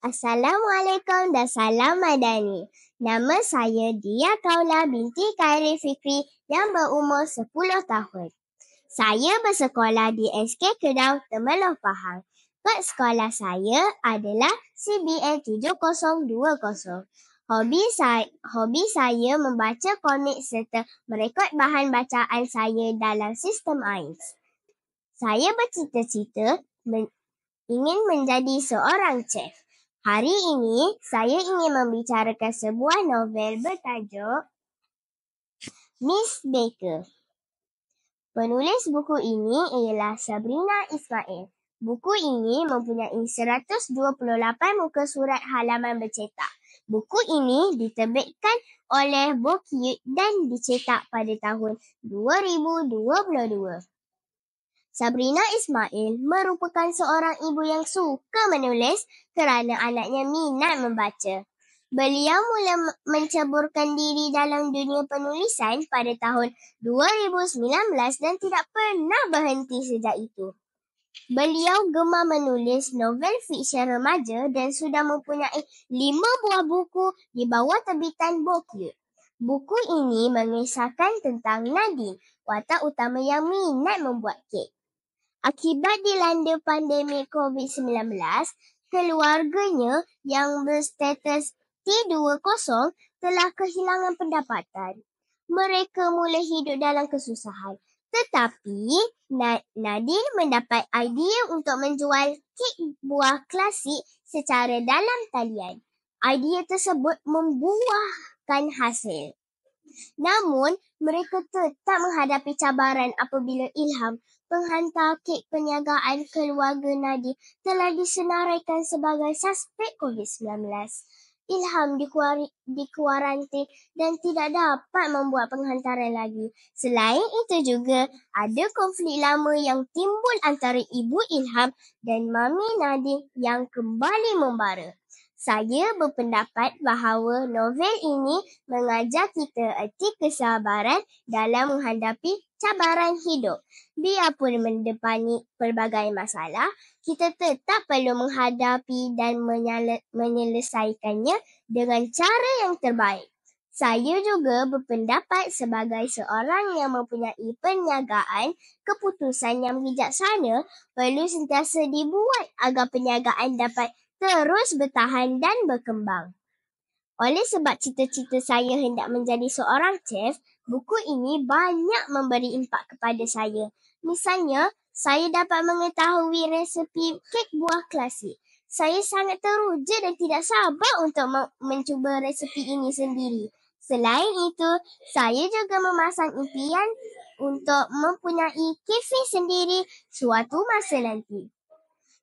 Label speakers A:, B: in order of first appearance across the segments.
A: Assalamualaikum dan salam madani. Nama saya Dia Kaula binti Khairil Fikri yang berumur 10 tahun. Saya bersekolah di SK Kedah, Temerloh Pahang. Kod sekolah saya adalah CBA 7020. Hobi saya membaca komik serta merekod bahan bacaan saya dalam sistem AIMS. Saya bercita-cita ingin menjadi seorang chef. Hari ini, saya ingin membicarakan sebuah novel bertajuk Miss Baker. Penulis buku ini ialah Sabrina Ismail. Buku ini mempunyai 128 muka surat halaman bercetak. Buku ini diterbitkan oleh Bokyut dan dicetak pada tahun 2022. Sabrina Ismail merupakan seorang ibu yang suka menulis kerana anaknya minat membaca. Beliau mula menceburkan diri dalam dunia penulisan pada tahun 2019 dan tidak pernah berhenti sejak itu. Beliau gemar menulis novel fiksyen remaja dan sudah mempunyai 5 buah buku di bawah terbitan Bokyut. Buku ini mengisahkan tentang Nadine, watak utama yang minat membuat kek. Akibat dilanda pandemik COVID-19, keluarganya yang berstatus T20 telah kehilangan pendapatan. Mereka mula hidup dalam kesusahan. Tetapi, Nadine mendapat idea untuk menjual kek buah klasik secara dalam talian. Idea tersebut membuahkan hasil. Namun, mereka tetap menghadapi cabaran apabila Ilham, penghantar kek perniagaan keluarga Nadine, telah disenaraikan sebagai suspek COVID-19. Ilham dikuarantin dan tidak dapat membuat penghantaran lagi. Selain itu juga, ada konflik lama yang timbul antara ibu Ilham dan mami Nadine yang kembali membara. Saya berpendapat bahawa novel ini mengajar kita erti kesabaran dalam menghadapi cabaran hidup. Biarpun mendepani pelbagai masalah, kita tetap perlu menghadapi dan menyelesaikannya dengan cara yang terbaik. Saya juga berpendapat sebagai seorang yang mempunyai perniagaan, keputusan yang bijaksana perlu sentiasa dibuat agar perniagaan dapat terus bertahan dan berkembang. Oleh sebab cita-cita saya hendak menjadi seorang chef, buku ini banyak memberi impak kepada saya. Misalnya, saya dapat mengetahui resepi kek buah klasik. Saya sangat teruja dan tidak sabar untuk mencuba resepi ini sendiri. Selain itu, saya juga memasang impian untuk mempunyai kafe sendiri suatu masa nanti.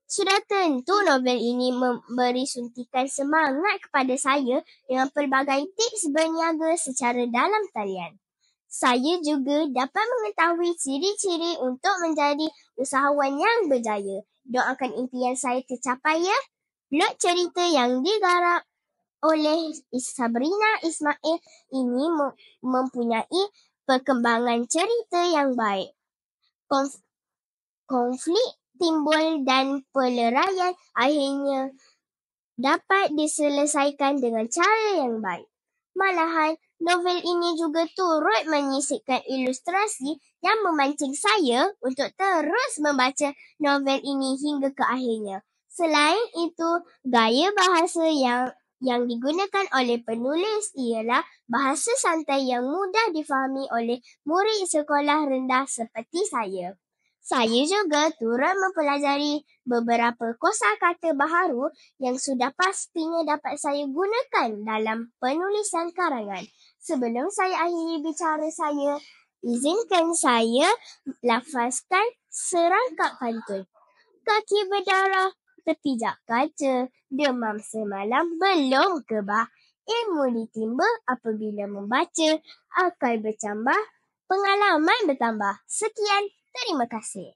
A: Sudah tentu novel ini memberi suntikan semangat kepada saya dengan pelbagai tips berniaga secara dalam talian. Saya juga dapat mengetahui ciri-ciri untuk menjadi usahawan yang berjaya. Doakan impian saya tercapai ya. Plot cerita yang digarap oleh Sabrina Ismail ini mempunyai perkembangan cerita yang baik. Konflik timbul dan peleraian akhirnya dapat diselesaikan dengan cara yang baik. Malahan, novel ini juga turut menyisipkan ilustrasi yang memancing saya untuk terus membaca novel ini hingga ke akhirnya. Selain itu, gaya bahasa yang digunakan oleh penulis ialah bahasa santai yang mudah difahami oleh murid sekolah rendah seperti saya. Saya juga turut mempelajari beberapa kosakata baharu yang sudah pastinya dapat saya gunakan dalam penulisan karangan. Sebelum saya akhiri bicara saya, izinkan saya lafazkan serangkap pantun. Kaki berdarah, terpijak kaca, demam semalam belum kebah. Ilmu ditimba apabila membaca, akal bercambah, pengalaman bertambah. Sekian. Terima kasih.